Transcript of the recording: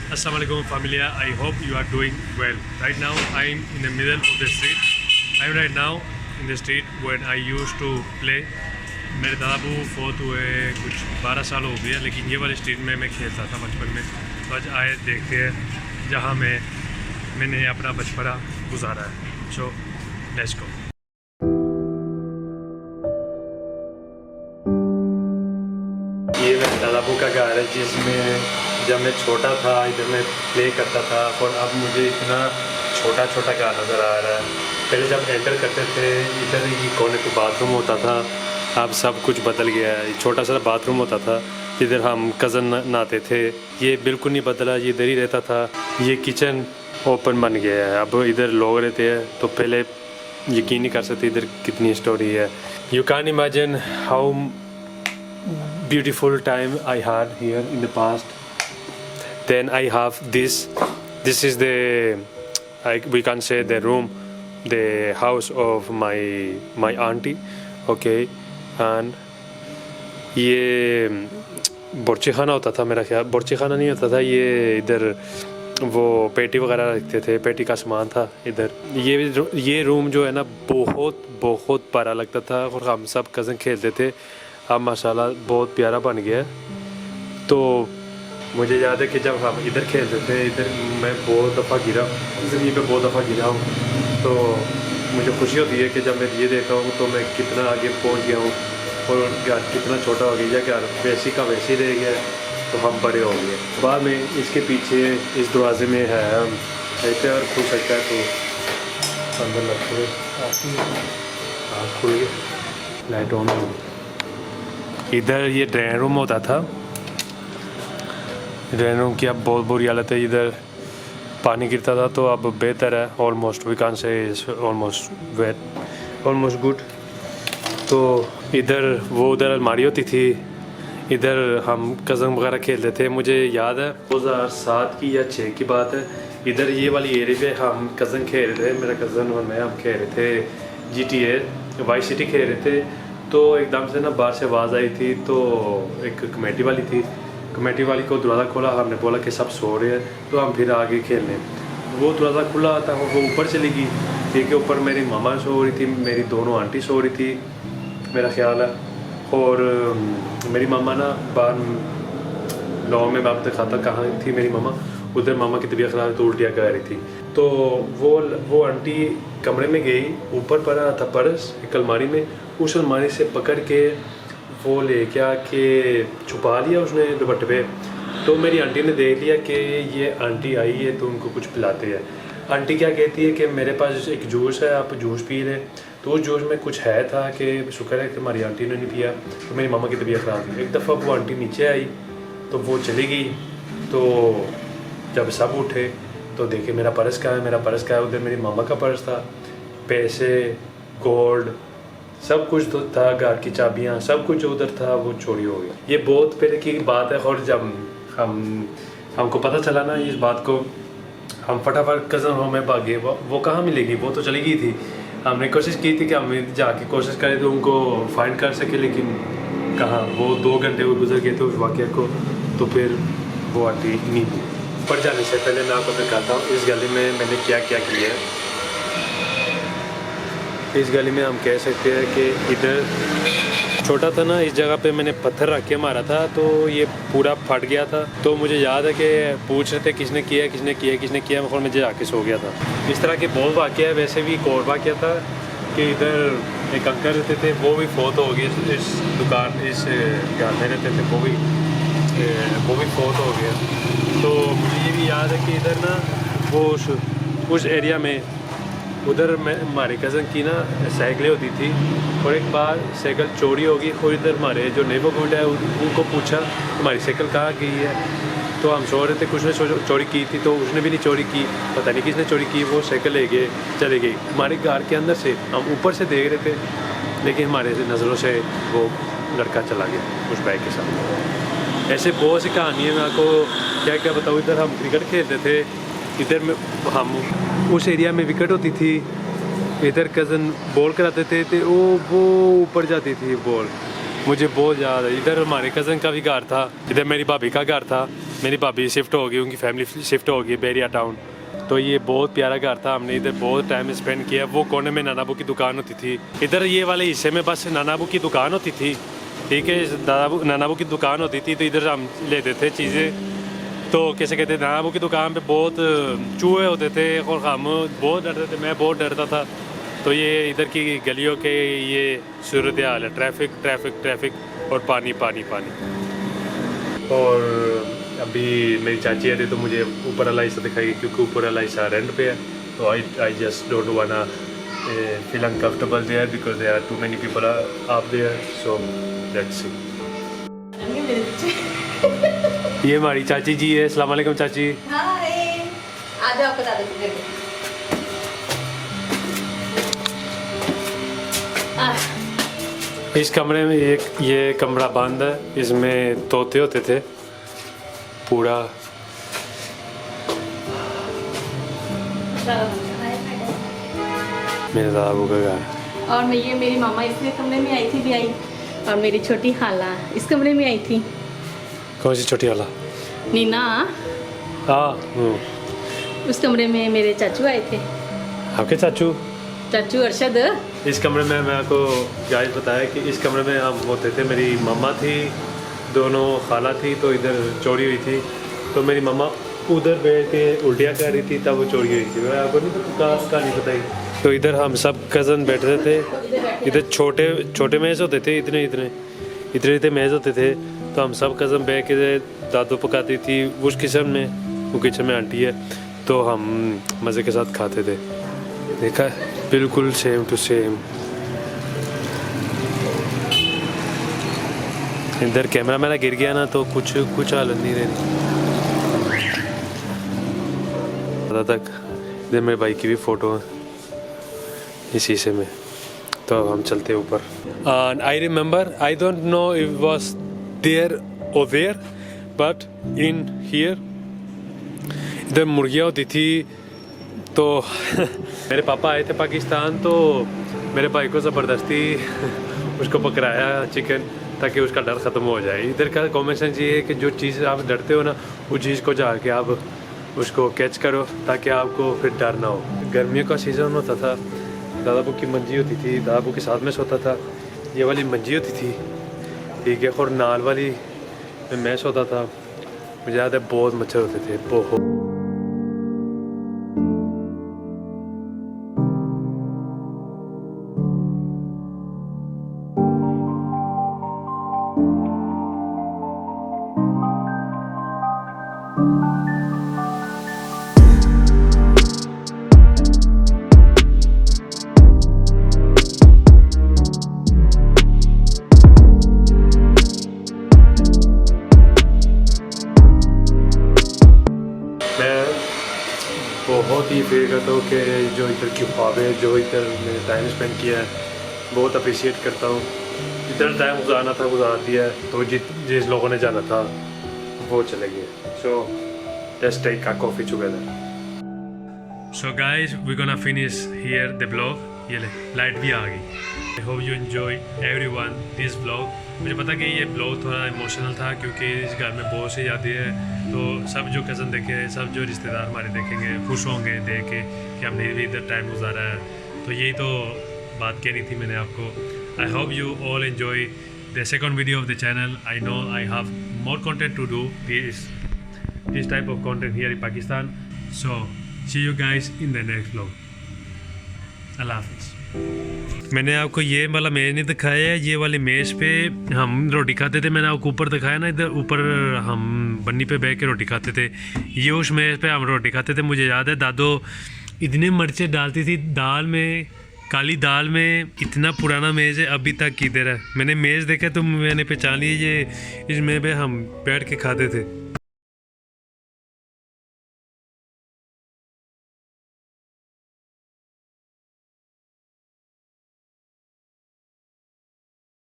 Assalamualaikum familia, I hope you are doing well. Right now I'm in the middle of the street. I'm right now in the street when I used to play. मेरे दादा बू फोत हुए कुछ 12 साल हो गए, लेकिन ये वाली स्ट्रीट में मैं खेलता था बचपन में। तो आज आए देखते हैं जहाँ मैंने अपना बचपना गुजारा है। So let's go. ये मेरे दादा बू का घर है जिसमें जब मैं छोटा था इधर मैं प्ले करता था, और अब मुझे इतना छोटा छोटा घर नज़र आ रहा है। पहले जब एंटर करते थे इधर ही कोने पे बाथरूम होता था, अब सब कुछ बदल गया है। छोटा सा बाथरूम होता था इधर हम कज़न नहाते थे, ये बिल्कुल नहीं बदला, ये इधर ही रहता था। ये किचन ओपन बन गया है, अब इधर लोग रहते हैं, तो पहले यकीन नहीं कर सकते इधर कितनी स्टोरी है। You can imagine how beautiful time I had here in the past. Then I have this is the we can say the room, the house of my auntie, okay, and ये बोर्ची खाना होता था, मेरा ख्याल बोर्ची खाना नहीं होता था, ये इधर वो पेटी वगैरह रखते थे, पेटी का सामान था इधर। ये रूम जो है ना बहुत बहुत प्यारा लगता था, और हम सब कज़न खेलते थे। अब माशाल्लाह बहुत प्यारा बन गया। तो मुझे याद है कि जब हम इधर खेलते थे, इधर मैं बहुत दफ़ा गिरा, ज़मीन पे बहुत दफ़ा गिरा हूँ। तो मुझे खुशी होती है कि जब मैं ये देखता हूँ तो मैं कितना आगे पहुँच गया हूँ, और घर कितना छोटा हो गया, घर वैसी का वैसे ही रह गया, तो हम बड़े हो गए। बाद में इसके पीछे इस दरवाजे में है, हम ऐसे और खुल सकता है, तो अंदर लगते हुए खुल गए, लाइट ऑन हो। इधर ये ड्राइंग रूम होता था, ड्रेन रूम की अब बहुत बुरी हालत है, इधर पानी गिरता था, तो अब बेहतर है, almost we can say almost wait, almost good. तो इधर वो उधर अलमारी होती थी, इधर हम कज़न वगैरह खेलते थे। मुझे याद है 2007 की या 6 की बात है, इधर ये वाली एरिया पे हम कज़न खेल रहे थे, मेरा कज़न और मैं, हम खेल रहे थे GTA वाइस सिटी खेल रहे थे। तो एकदम से ना बाहर से आवाज़ आई थी, तो एक कमेटी वाली थी, कमेटी वाली को दरवाज़ा खोला, हमने बोला कि सब सो रहे हैं, तो हम फिर आगे खेलने। वो दरवाज़ा खुला था, वो ऊपर चली गई, ठीक है। ऊपर मेरी मामा सो रही थी, मेरी दोनों आंटी सो रही थी मेरा ख्याल है, और मेरी मामा ना बाहर गाँव में बाप दिखाता कहाँ थी मेरी मामा, उधर मामा की तबीयत ख़राब तो उल्टियाँ कर रही थी। तो वो आंटी कमरे में गई, ऊपर पड़ा था पर्स एक अलमारी में, उस अलमारी से पकड़ के वो ले क्या कि छुपा लिया उसने दुपट्टे पे। तो मेरी आंटी ने देख लिया कि ये आंटी आई है, तो उनको कुछ पिलाते हैं। आंटी क्या कहती है कि मेरे पास एक जूस है, आप जूस पी लें। तो उस जूस में कुछ है था कि शुक्र है कि हमारी आंटी ने नहीं पिया, तो मेरी मामा की तबीयत ख़राब थी। एक दफ़ा वो आंटी नीचे आई तो वो चली गई, तो जब सब उठे तो देखे मेरा पर्स कहाँ है, मेरा पर्स कहाँ है, उधर मेरी मामा का पर्स था, पैसे, गोल्ड, सब कुछ तो था, घर की चाबियाँ, सब कुछ उधर था, वो चोरी हो गया। ये बहुत पहले की बात है, और जब हमको पता चला ना इस बात को, हम फटाफट कज़न हो में भागे। वो कहाँ मिलेगी, वो तो चली गई थी। हमने कोशिश की थी कि हम जाके कोशिश करें तो उनको फाइंड कर सके, लेकिन कहाँ, वो 2 घंटे वो गुजर गए थे उस वाक़े को। तो फिर वो आंटी नहीं थी। ऊपर जाने से पहले मैं आपको दिखाता हूँ इस गली में मैंने क्या क्या किया है। इस गली में हम कह सकते हैं कि इधर छोटा था ना, इस जगह पे मैंने पत्थर रख के मारा था, तो ये पूरा फट गया था। तो मुझे याद है कि पूछ रहे थे किसने किया किसने किया किसने किया, और मुझे आके सो गया था। इस तरह के बहुत वाक़या है। वैसे भी एक और वाक़या था कि इधर एक अंकल रहते थे, वो भी फौत हो गए, इस दुकान इस घर में रहते थे, वो भी फौत हो गया। तो मुझे ये भी याद है कि इधर ना वो उस एरिया में उधर में हमारे कज़न की ना साइकिलें होती थी, और एक बार साइकिल चोरी हो गई। और इधर हमारे जो नेबरहुड है उनको पूछा हमारी साइकिल कहाँ गई है, तो हम सो रहे थे, कुछ ने चोरी की थी, तो उसने भी नहीं चोरी की, पता नहीं किसने चोरी की, वो साइकिल ले गए, चले गई हमारे घर के अंदर से। हम ऊपर से देख रहे थे, लेकिन हमारे नज़रों से वो लड़का चला गया उस बाइक के साथ। ऐसे बहुत सी कहानी है, मैं आपको क्या क्या बताऊँ। इधर हम क्रिकेट खेलते थे, इधर में हम उस एरिया में विकेट होती थी, इधर कज़न बॉल कराते थे, तो वो ऊपर जाती थी बॉल। मुझे बहुत याद है। इधर हमारे कज़न का भी घर था, इधर मेरी भाभी का घर था, मेरी भाभी शिफ्ट हो गई, उनकी फैमिली शिफ्ट हो गई बेरिया टाउन। तो ये बहुत प्यारा घर था, हमने इधर बहुत टाइम स्पेंड किया। वो कोने में नानाबू की दुकान होती थी, इधर ये वाले हिस्से में बस नानाबू की दुकान होती थी, ठीक है। नानाबू की दुकान होती थी तो इधर हम लेते थे चीज़ें। तो कैसे कहते हैं, नानाबू की दुकान पे बहुत चूहे होते थे और हम बहुत डरते थे, मैं बहुत डरता था। तो ये इधर की गलियों के ये सूरत हाल है, ट्रैफिक ट्रैफिक ट्रैफिक और पानी पानी पानी। और अभी मेरी चाची आ रही तो मुझे ऊपर वाला हिस्सा दिखाएगी, क्योंकि ऊपर वाला हिस्सा रेंट पे है। तो I just don't wanna feel uncomfortable there because there are too many people are there, so let's see. ये हमारी चाची जी है। अस्सलाम वालेकुम चाची। हाय, आ जाओ बता दो किधर गए। इस कमरे में ये कमरा बंद है, इसमें तोते होते थे पूरा। मेरे दादाबू का घर। और मैं ये मेरी मामा इसलिए कमरे में आई थी भी आई, और मेरी छोटी खाला इस कमरे में आई थी। कौन सी छोटी वाला? नीना। हाँ, उस कमरे में मेरे चाचू आए थे। आपके चाचू? चाचू अरशद। इस कमरे में मैं आपको गाइस बताया कि इस कमरे में हम होते थे। मेरी मम्मा थी, दोनों खाला थी, तो इधर चोरी हुई थी। तो मेरी मम्मा उधर बैठ के उल्टियाँ कर रही थी, तब वो चोरी हुई थी। मैं आपको नहीं कहानी बताई। तो इधर हम सब कज़न बैठते थे। इधर छोटे छोटे मेज़ होते थे, इतने इतने इतने इतने मेज़ होते थे। तो हम सब कज़न बैठ के दादू पकाती थी उस किचन में, वो किचन में आंटी है, तो हम मज़े के साथ खाते थे। देखा, बिल्कुल सेम टू सेम। इधर कैमरा मेरा गिर गया ना तो कुछ हालत नहीं रही तक। इधर मेरे भाई की भी फ़ोटो है इस शीशे में। तो हम चलते ऊपर। I remember, I don't know if was there और देयर, बट इन हियर इधर मुर्गियाँ होती थी। तो मेरे पापा आए थे पाकिस्तान, तो मेरे भाई को ज़बरदस्ती उसको पकड़ाया चिकन, ताकि उसका डर ख़त्म हो जाए। इधर का कॉमन सेंस ये है कि जो चीज़ आप डरते हो ना, उस चीज़ को जाके आप उसको कैच करो, ताकि आपको फिर डर ना हो। गर्मियों का सीज़न होता था, दादाबू की मंजी होती थी, दादाबू के साथ में सोता था। ये वाली मंजी होती थी, ठीक है, और नाल वाली में मैं सोता था। मुझे याद है बहुत मच्छर होते थे, बहुत। बहुत ही फील करता हूँ कि जो इधर की ख्वाबें, जो इधर मैंने टाइम स्पेंड किया है, बहुत अप्रिशिएट करता हूँ। इधर टाइम गुजारना था, गुजार दिया है। तो जिस लोगों ने जाना था वो चले गए। So let's take a coffee together. So guys, we gonna finish here the blog. ये ले, लाइट भी आ गई। I hope you enjoy everyone this blog. मुझे पता कि ये ब्लॉग थोड़ा इमोशनल था, क्योंकि इस घर में बहुत सी यादें हैं। तो सब जो कज़न देखे, सब जो रिश्तेदार हमारे देखेंगे, खुश होंगे देख के कि हमने भी इधर टाइम गुजारा है। तो यही तो बात कहनी थी मैंने आपको। I hope you all enjoy the second video of the channel. I know I have more content to do this type of content here in Pakistan. So see you guys in the next vlog. अल्लाह हाफिज़। मैंने आपको ये वाला मेज़ नहीं दिखाया है। ये वाली मेज़ पे हम रोटी खाते थे। मैंने आपको ऊपर दिखाया ना, इधर ऊपर हम बन्नी पे बैठ के रोटी खाते थे। ये उस मेज़ पे हम रोटी खाते थे। मुझे याद है दादो इतनी मिर्चें डालती थी दाल में, काली दाल में। इतना पुराना मेज़ है, अभी तक इधर है। मैंने मेज़ देखा तो मैंने पहचान लिया, ये इस मेज़ पे हम बैठ के खाते थे।